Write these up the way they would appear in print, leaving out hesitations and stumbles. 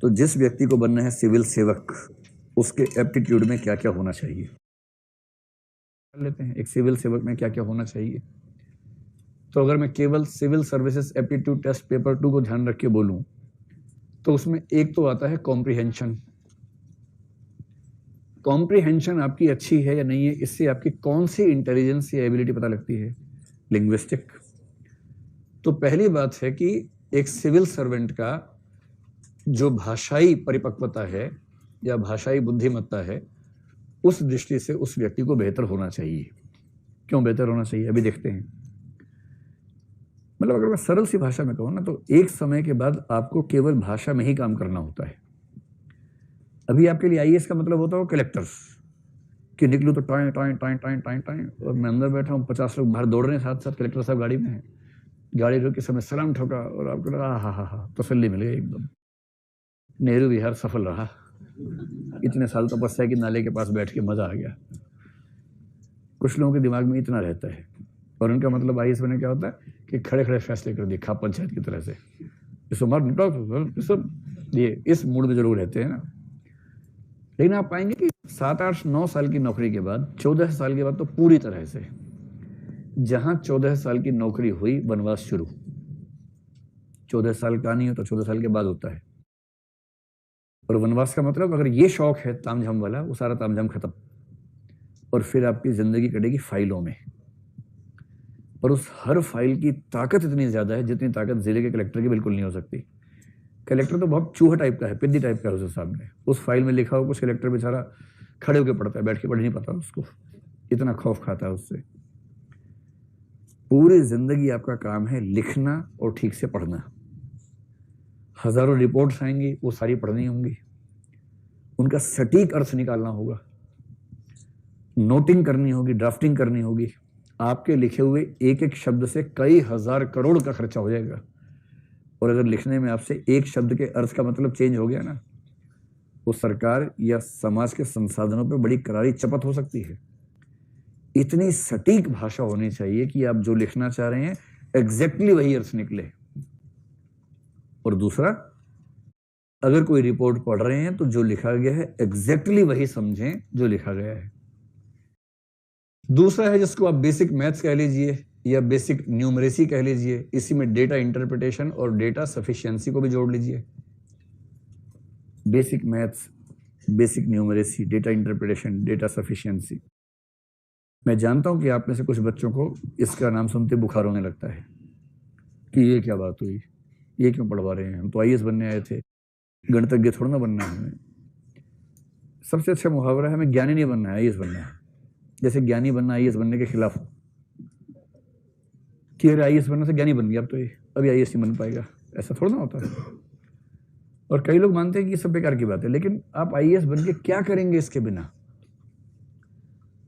तो जिस व्यक्ति को बनना है सिविल सेवक, उसके एप्टीट्यूड में क्या क्या होना चाहिए कर लेते हैं। एक सिविल सेवक में क्या क्या होना चाहिए। तो अगर मैं केवल civil services aptitude test paper 2 को ध्यान रख के बोलूं तो उसमें एक तो आता है कॉम्प्रिहेंशन। कॉम्प्रिहेंशन आपकी अच्छी है या नहीं है, इससे आपकी कौन सी इंटेलिजेंस या एबिलिटी पता लगती है। लिंग्विस्टिक। तो पहली बात है कि एक सिविल सर्वेंट का जो भाषाई परिपक्वता है या भाषाई बुद्धिमत्ता है, उस दृष्टि से उस व्यक्ति को बेहतर होना चाहिए। क्यों बेहतर होना चाहिए, अभी देखते हैं। मतलब अगर मैं सरल सी भाषा में कहूँ ना, तो एक समय के बाद आपको केवल भाषा में ही काम करना होता है। अभी आपके लिए आईएएस का मतलब होता है कलेक्टर्स, कि निकलूँ तो time time time time time time, और मैं अंदर बैठा हूँ, 50 लोग बाहर दौड़ रहे हैं, साथ साथ कलेक्टर साहब गाड़ी में हैं, गाड़ी रोक के समय सलाम ठोका और आपको लगा हा तसल्ली मिल गई एकदम, नेहरू विहार सफल रहा, इतने साल तपस्या की नाले के पास बैठ के मजा आ गया। कुछ लोगों के दिमाग में इतना रहता है, और उनका मतलब आईएएस बनने क्या होता है कि खड़े खड़े फैसले कर दिए, खाप पंचायत की तरह से, ये इस मूड में जरूर रहते हैं ना। लेकिन आप पाएंगे कि 7, 8, 9 साल की नौकरी के बाद, 14 साल के बाद तो पूरी तरह से, जहां 14 साल की नौकरी हुई, वनवास शुरू। 14 साल का नहीं हो तो 14 साल के बाद होता है। और वनवास का मतलब, अगर ये शौक है तामझाम वाला, वो सारा तामझाम खत्म, और फिर आपकी जिंदगी कटेगी फाइलों में। और उस हर फाइल की ताकत इतनी ज्यादा है जितनी ताकत जिले के कलेक्टर की बिल्कुल नहीं हो सकती। कलेक्टर तो बहुत चूहा टाइप का है, पिद्दी टाइप का है उसके सामने। उस फाइल में लिखा हो कुछ, कलेक्टर बेचारा खड़े होकर पढ़ता है, बैठ के पढ़ नहीं पाता उसको, इतना खौफ खाता है उससे। पूरी जिंदगी आपका काम है लिखना और ठीक से पढ़ना। हजारों रिपोर्ट्स आएंगी, वो सारी पढ़नी होंगी, उनका सटीक अर्थ निकालना होगा, नोटिंग करनी होगी, ड्राफ्टिंग करनी होगी। आपके लिखे हुए एक एक शब्द से कई हजार करोड़ का खर्चा हो जाएगा। और अगर लिखने में आपसे एक शब्द के अर्थ का मतलब चेंज हो गया ना, वो सरकार या समाज के संसाधनों पर बड़ी करारी चपत हो सकती है। इतनी सटीक भाषा होनी चाहिए कि आप जो लिखना चाह रहे हैं एग्जैक्टली वही अर्थ निकले। और दूसरा, अगर कोई रिपोर्ट पढ़ रहे हैं तो जो लिखा गया है एग्जैक्टली वही समझें जो लिखा गया है। दूसरा है जिसको आप बेसिक मैथ्स कह लीजिए या बेसिक न्यूमरेसी कह लीजिए, इसी में डेटा इंटरप्रिटेशन और डेटा सफिशिएंसी को भी जोड़ लीजिए। Basic maths, basic numeracy, data interpretation, data sufficiency. मैं जानता हूं कि आप में से कुछ बच्चों को इसका नाम सुनते बुखार होने लगता है कि ये क्या बात हुई, ये क्यों पढ़वा रहे हैं, हम तो आईएएस बनने आए थे, गणितज्ञ थोड़ा ना बनना है हमें। सबसे अच्छा मुहावरा है, हमें ज्ञानी नहीं बनना है, आईएएस बनना है। जैसे ज्ञानी बनना आईएएस बनने के खिलाफ हो कि अरे आईएएस बनने से ज्ञानी बन गया, अब तो ये अभी आईएएस नहीं बन पाएगा, ऐसा थोड़ा ना होता है। और कई लोग मानते हैं कि सब बेकार की बात है, लेकिन आप आईएएस बन के क्या करेंगे इसके बिना।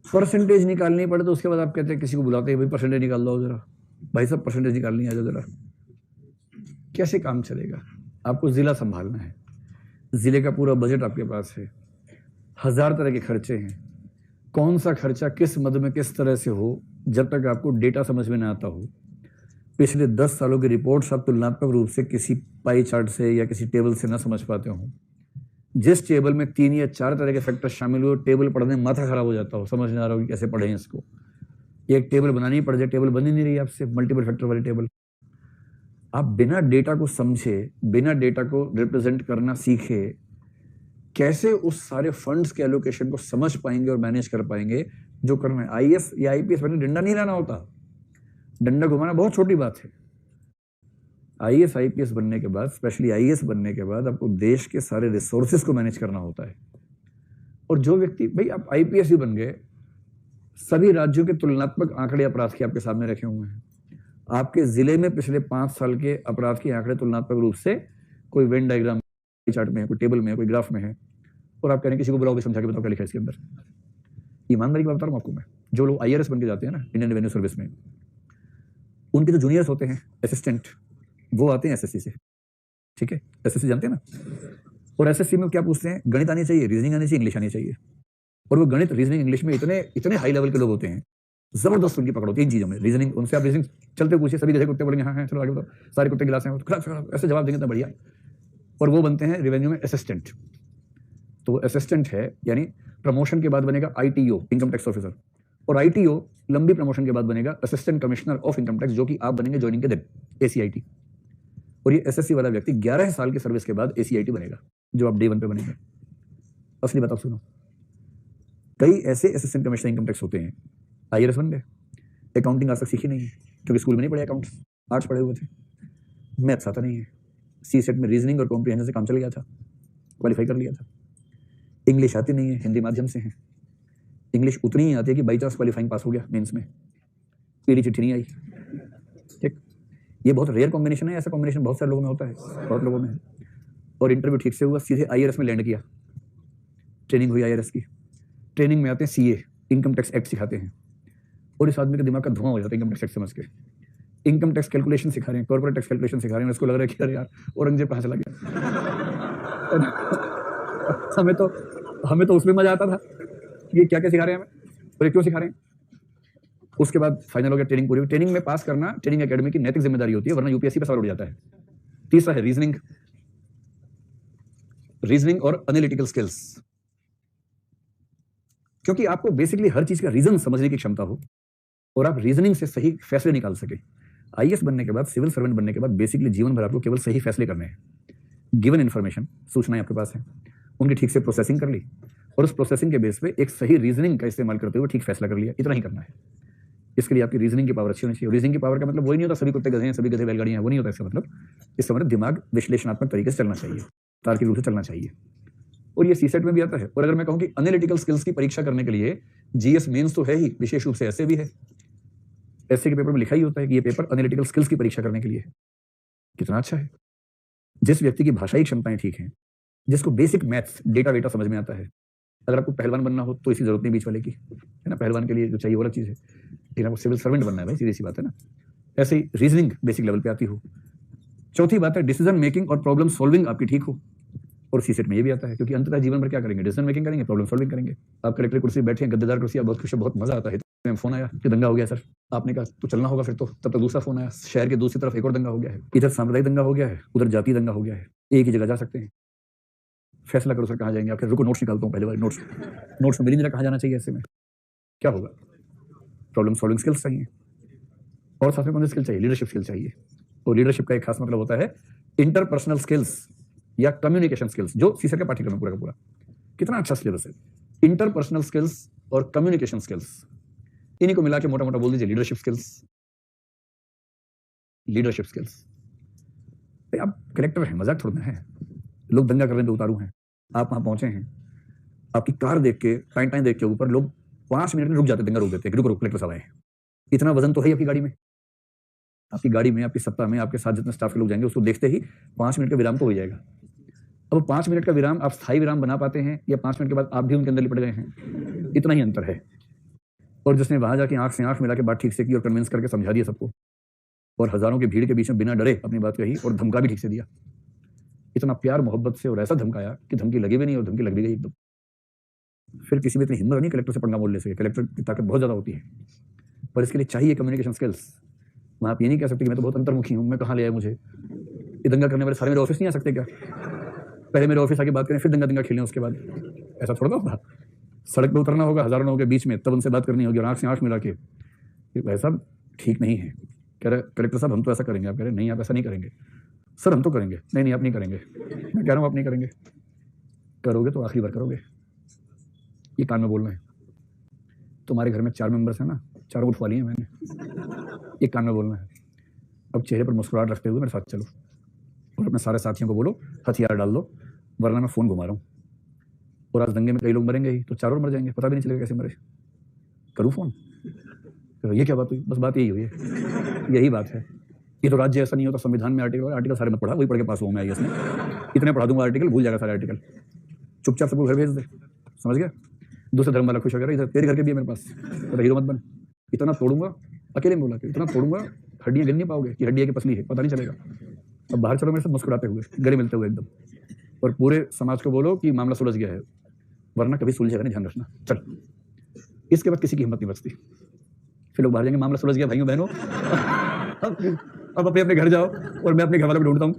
परसेंटेज निकालनी पड़े तो उसके बाद आप कहते हैं, किसी को बुलाते हैं, भाई परसेंटेज निकाल दो जरा, भाई सब परसेंटेज निकालनी आ जाओ जरा। कैसे काम चलेगा। आपको जिला संभालना है, जिले का पूरा बजट आपके पास है, 1000 तरह के खर्चे हैं, कौन सा खर्चा किस मद में किस तरह से हो, जब तक आपको डेटा समझ में ना आता हो। पिछले 10 सालों की रिपोर्ट्स आप तुलनात्मक रूप से किसी पाई चार्ट से या किसी टेबल से ना समझ पाते हो। जिस टेबल में 3 या 4 तरह के फैक्टर शामिल हुए, टेबल पढ़ने में माथा खराब हो जाता हो, समझ नहीं आ रहा हो कि कैसे पढ़ें इसको। एक टेबल बनानी पड़ जाए, टेबल बन ही नहीं रही आपसे, मल्टीपल फैक्टर वाली टेबल। आप बिना डेटा को समझे, बिना डेटा को रिप्रेजेंट करना सीखे, कैसे उस सारे फंड्स के एलोकेशन को समझ पाएंगे और मैनेज कर पाएंगे जो करना है। आईएएस या आईपीएस बनने डंडा नहीं लाना होता, डंडा घुमाना बहुत छोटी बात है। आईएएस आईपीएस बनने के बाद, स्पेशली आईएएस बनने के बाद, आपको देश के सारे रिसोर्सेज को मैनेज करना होता है। और जो व्यक्ति, भाई आप आईपीएस ही बन गए, सभी राज्यों के तुलनात्मक आंकड़े अपराध के आपके सामने रखे हुए हैं। आपके जिले में पिछले 5 साल के अपराध के आंकड़े तुलनात्मक रूप से कोई वेन डायग्राम चार्ट में है, कोई टेबल में है, कोई ग्राफ में है, और आप कह रहे हैं किसी को बुलाओ, समझा के बताओ क्या लिखा है इसके अंदर। ईमानदारी की बात बता रहा हूं आपको मैं। जो लोग आईआरएस बन के जाते हैं ना, इंडियन रेवेन्यू सर्विस में, उनके जो जूनियर्स होते हैं, असिस्टेंट, वो आते हैं एसएससी से, ठीक है, एसएससी जानते हैं ना। और एसएससी में क्या पूछते हैं, गणित आनी चाहिए, रीजनिंग आनी चाहिए, इंग्लिश आनी चाहिए। और वो गणित, रीजनिंग, इंग्लिश में इतने हाई लेवल के लोग होते हैं, जबरदस्त उनकी पकड़ होती है इन चीजों में। रीजनिंग, उनसे आप रीजनिंग चलते पूछिए, सभी जैसे कुत्ते बोलेंगे हाँ हाँ चलो आगे बताओ, सारे कुत्ते गिलास हैं, ऐसे जवाब देंगे तो बढ़िया। और वो बनते हैं रेवेन्यू में असिस्टेंट। तो वो असिस्टेंट है, यानी प्रमोशन के बाद बनेगा ITO, इनकम टैक्स ऑफिसर, और ITO लंबी प्रमोशन के बाद बनेगा assistant commissioner of income tax, जो कि आप बनेंगे ज्वाइनिंग के दिन, ACIT। और ये SSC वाला व्यक्ति 11 साल की सर्विस के बाद ACIT बनेगा, जो आप डे 1 पे बनेंगे। असली बात आप सुनो, कई ऐसे असिस्टेंट कमिश्नर इनकम टैक्स होते हैं, IRS बन गए, अकाउंटिंग आज तक सीखी नहीं है क्योंकि स्कूल में नहीं पढ़े, अकाउंट्स आर्ट्स पढ़े हुए थे, मैथ्स आता नहीं है, C-सेट में रीजनिंग और कॉम्प्रिहेंशन से काम चल गया था, क्वालिफाई कर लिया था। इंग्लिश आती नहीं है, हिंदी माध्यम से है, इंग्लिश उतनी ही आती है कि बाई चांस क्वालिफाइंग पास हो गया मेंस में, पीली चिट्ठी नहीं आई। ठीक, ये बहुत रेयर कॉम्बिनेशन है, ऐसा कॉम्बिनेशन बहुत सारे लोगों में होता है, बहुत लोगों में है। और इंटरव्यू ठीक से हुआ, सीधे IRS में लैंड किया, ट्रेनिंग हुई IRS की, ट्रेनिंग में आते हैं CA, इनकम टैक्स एक्ट सिखाते हैं, और इस आदमी का दिमाग का धुआं हो जाता है इनकम टैक्स एक्ट समझ के। इनकम टैक्स कैलकुलेशन सिखा रहे हैं, कॉर्पोरेट टैक्स कैलकुलेशन सिखा रहे हैं, उसको लग रहा है कि अरे यार औरंगजेब कहाँ चला गया। हमें तो उसमें मजा आता था, ये क्या क्या सिखा रहे हैं हमें और ये क्यों सिखा रहे हैं। उसके बाद फाइनल हो गया, ट्रेनिंग पूरी। ट्रेनिंग में पास करना ट्रेनिंग एकेडमी की नैतिक जिम्मेदारी होती है, वरना UPSC पे सवाल उठ जाता है। तीसरा है रीजनिंग और एनालिटिकल स्किल्स, क्योंकि आपको बेसिकली हर चीज का रीजन समझने की क्षमता हो और आप रीजनिंग से सही फैसले निकाल सके। IAS बनने के बाद, सिविल सर्वेंट बनने के बाद बेसिकली जीवन भर आपको केवल सही फैसले करने हैं। गिवन इन्फॉर्मेशन, सूचनाएं आपके पास है, उनकी ठीक से प्रोसेसिंग कर ली और उस प्रोसेसिंग के बेस पे एक सही रीजनिंग का इस्तेमाल करते हुए ठीक फैसला कर लिया, इतना ही करना है। इसके लिए आपकी रीजनिंग की पावर अच्छी होनी चाहिए। रीजनिंग की पावर का मतलब वही नहीं होता सभी कुत्ते गधे हैं, सभी गधे बैलगाड़ियां हैं, वो नहीं होता इसका मतलब। इसका मतलब दिमाग विश्लेषणात्मक तरीके से चलना चाहिए, तार्किक रूप से चलना चाहिए, और ये C-सेट में भी आता है। और अगर मैं कहूं कि एनालिटिकल स्किल्स की परीक्षा करने के लिए GS मेंस तो है ही, विशेष रूप से ऐसे भी है, ऐसे के पेपर में लिखा ही होता है कि ये पेपर एनालिटिकल स्किल्स की परीक्षा करने के लिए। कितना अच्छा है। जिस व्यक्ति की भाषाई क्षमताएं ठीक हैं, जिसको बेसिक मैथ्स डेटा वेटा समझ में आता है, अगर आपको पहलवान बनना हो तो इसकी जरूरत नहीं बीच वाले की, है ना। पहलवान के लिए जो चाहिए वो अलग चीज है, लेकिन आपको सिविल सर्वेंट बनना है भाई, सीधी सी बात है ना। ऐसे ही रीजनिंग बेसिक लेवल पे आती हो। चौथी बात है डिसीजन मेकिंग और प्रॉब्लम सॉल्विंग आपकी ठीक हो, और C-सेट में ये भी आता है, क्योंकि अंततः जीवन भर क्या करेंगे, डिसीजन मेकिंग करेंगे, प्रॉब्लम सॉल्विंग करेंगे। आप कलेक्टर कुर्सी बैठे हैं, गद्देदार कुर्सी, आप बहुत खुश है, बहुत मजा आता है। फोन आया कि दंगा हो गया सर, आपने कहा तो चलना होगा फिर तो, तब तक दूसरा फोन आया, शहर के दूसरी तरफ एक और दंगा हो गया है, इधर सांप्रदायिक दंगा हो गया है, उधर जातीय दंगा हो गया है, एक ही जगह जा सकते हैं, फैसला करो सर कहाँ जाएंगे। आप रुको नोट्स निकालता हूँ, पहले बार नोट्स में मेरी जगह कहाँ जाना चाहिए, ऐसे में क्या होगा। प्रॉब्लम सॉल्विंग स्किल्स चाहिए, और साथ में कौन सी स्किल चाहिए, लीडरशिप स्किल चाहिए। और लीडरशिप का एक खास मतलब होता है इंटरपर्सनल स्किल्स या कम्युनिकेशन स्किल्स, जो C-सेट का पाठ्यक्रम पूरा का पूरा। कितना अच्छा सिलेबस है। इंटरपर्सनल स्किल्स और कम्युनिकेशन स्किल्स, इन्हीं को मिला के मोटा मोटा बोल दीजिए लीडरशिप स्किल्स। आप कलेक्टर हैं, मजाक थोड़ा है, लोग दंगा करने पे उतारू हैं, आप वहां पहुंचे हैं, आपकी कार देख के, टाइम देख के ऊपर लोग 5 मिनट में रुक जाते, दंगा रोक देते हैं, रुको कलेक्टर साहब आए। इतना वजन तो है आपकी गाड़ी में, आपकी सत्ता में, आपके साथ जितने स्टाफ के लोग जाएंगे, उसको देखते ही 5 मिनट का विराम तो हो जाएगा। अब 5 मिनट का विराम आप स्थायी विराम बना पाते हैं, या 5 मिनट के बाद आप भी उनके अंदर लिपट गए हैं, इतना ही अंतर है। और जिसने वहां जाके आंख से आंख मिला के बात ठीक से की और कन्विंस करके समझा दिया सबको, और हजारों की भीड़ के बीच में बिना डरे अपनी बात कही और धमका भी ठीक से दिया, इतना प्यार मोहब्बत से और ऐसा धमकाया कि धमकी लगी भी नहीं और धमकी लग भी गई एकदम। फिर किसी में इतनी हिम्मत नहीं कलेक्टर से पंगा बोल ले सके, कलेक्टर की ताकत बहुत ज्यादा होती है, पर इसके लिए चाहिए कम्युनिकेशन स्किल्स। वहां आप ये नहीं कह सकते कि मैं तो बहुत अंतर्मुखी हूं, मैं कहाँ ले आया मुझे, ये दंगा करने वाले सारे मेरे ऑफिस नहीं आ सकते क्या, पहले मेरे ऑफिस आके बात करें फिर दंगा खेलें उसके बाद, ऐसा थोड़ा होगा। सड़क पर उतरना होगा हजारों लोगों के बीच में, तब उनसे बात करनी होगी और आंख से आंख मिला के, ऐसा ठीक नहीं है। कह रहे कलेक्टर साहब हम तो ऐसा करेंगे, आप कह रहे नहीं आप ऐसा नहीं करेंगे। सर हम तो करेंगे, नहीं आप नहीं करेंगे। मैं कह रहा हूँ आप नहीं करेंगे, करोगे तो आखिरी बार करोगे, ये कान में बोलना है। तुम्हारे घर में 4 मेंबर्स हैं ना, चारों उठवा लिए मैंने, एक कान में बोलना है। अब चेहरे पर मुस्कुराहट रखते हुए मेरे साथ चलो और अपने सारे साथियों को बोलो हथियार डाल दो, वरना मैं फोन घुमा रहा हूँ, और आज दंगे में कई लोग मरेंगे ही, तो चारों मर जाएंगे, पता भी नहीं चलेगा कैसे मरे। करूँ फोन, तो ये क्या बात हुई, बस बात यही हुई है, यही बात है। ये तो राज्य ऐसा नहीं होता, संविधान में आर्टिकल सारे मत पढ़ा, वही पढ़ के पास हुआ मैं IAS में, इतने पढ़ा दूंगा आर्टिकल, भूल जाएगा सारे आर्टिकल, चुपचाप सबको घर भेज दे, समझ गया। दूसरे धर्म वाला खुश हो गया, इधर तेरे घर के भी है मेरे पास, तो हीरो मत बन, इतना तोड़ूंगा, अकेले में बोला कि इतना तोड़ूंगा हड्डियां गिन नहीं पाओगे कि हड्डियां की पसली है, पता नहीं चलेगा। अब बाहर चलो मेरे साथ मुस्कुराते हुए, गले मिलते हुए एकदम, और पूरे समाज को बोलो कि मामला सुलझ गया है, वरना कभी सुलझेगा नहीं, ध्यान रखना। चल, इसके बाद किसी की हिम्मत नहीं बचती, फिर लोग बाहर जाएंगे, मामला सुलझ गया भाइयों बहनों, अब अपने अपने घर जाओ और मैं अपने घर वालों को ढूंढता हूँ।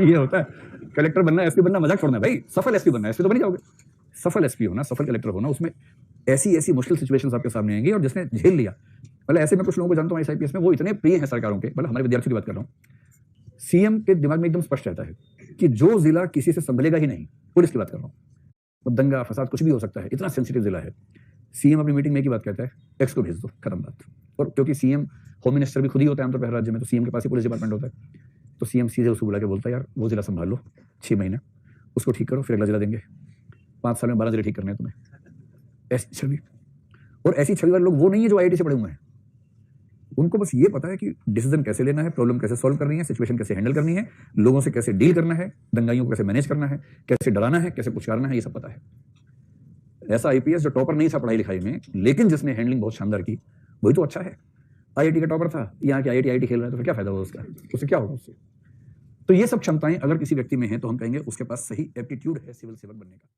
ये होता है कलेक्टर बनना, एसपी बनना मजाक छोड़ना है भाई, सफल एसपी बनना है, एसपी तो बन ही जाओगे। सफल एसपी होना, सफल कलेक्टर होना, उसमें ऐसी ऐसी मुश्किल सिचुएशंस आपके सामने आएंगी, और जिसने झेल लिया, मतलब ऐसे मैं कुछ लोगों को जानता हूँ IAS में, वो इतने प्रिय हैं सरकारों के, मतलब हमारे विद्यार्थियों की बात कर रहा हूँ, सीएम के दिमाग में एकदम स्पष्ट रहता है कि जो जिला किसी से संभलेगा ही नहीं, पुलिस की बात कर रहा हूँ, वो दंगा फसाद कुछ भी हो सकता है, इतना सेंसिटिव जिला है। सीएम अपनी मीटिंग में एक ही बात कहता है, एक्स को भेज दो, खत्म बात। और क्योंकि सीएम होम मिनिस्टर भी खुद ही होता है आमतौर पर हर राज्य में, तो सीएम के पास ही पुलिस डिपार्टमेंट होता है, तो सीएम सीधे उसको बुला के बोलता है, यार वो जिला संभाल लो 6 महीना, उसको ठीक करो, फिर अगला जिला देंगे, 5 साल में 12 जिले ठीक करने हैं तुम्हें। ऐसी छवि, और ऐसी छवि वाले लोग वो नहीं है जो IIT से पढ़े हुए हैं, उनको बस ये पता है कि डिसीजन कैसे लेना है, प्रॉब्लम कैसे सॉल्व करनी है, सिचुएशन कैसे हैंडल करनी है, लोगों से कैसे डील करना है, दंगाइयों को कैसे मैनेज करना है, कैसे डराना है, कैसे पुचकारना है, ये सब पता है। ऐसा IPS जो टॉपर नहीं था पढ़ाई लिखाई में, लेकिन जिसने हैंडलिंग बहुत शानदार की, वही तो अच्छा है। IIT का टॉपर था, यहाँ के IIT खेल रहा है, तो फिर क्या फायदा होगा उसका, उससे क्या होगा उससे। तो ये सब क्षमताएं अगर किसी व्यक्ति में हैं तो हम कहेंगे उसके पास सही एप्टीट्यूड है सिविल सेवक बनने का।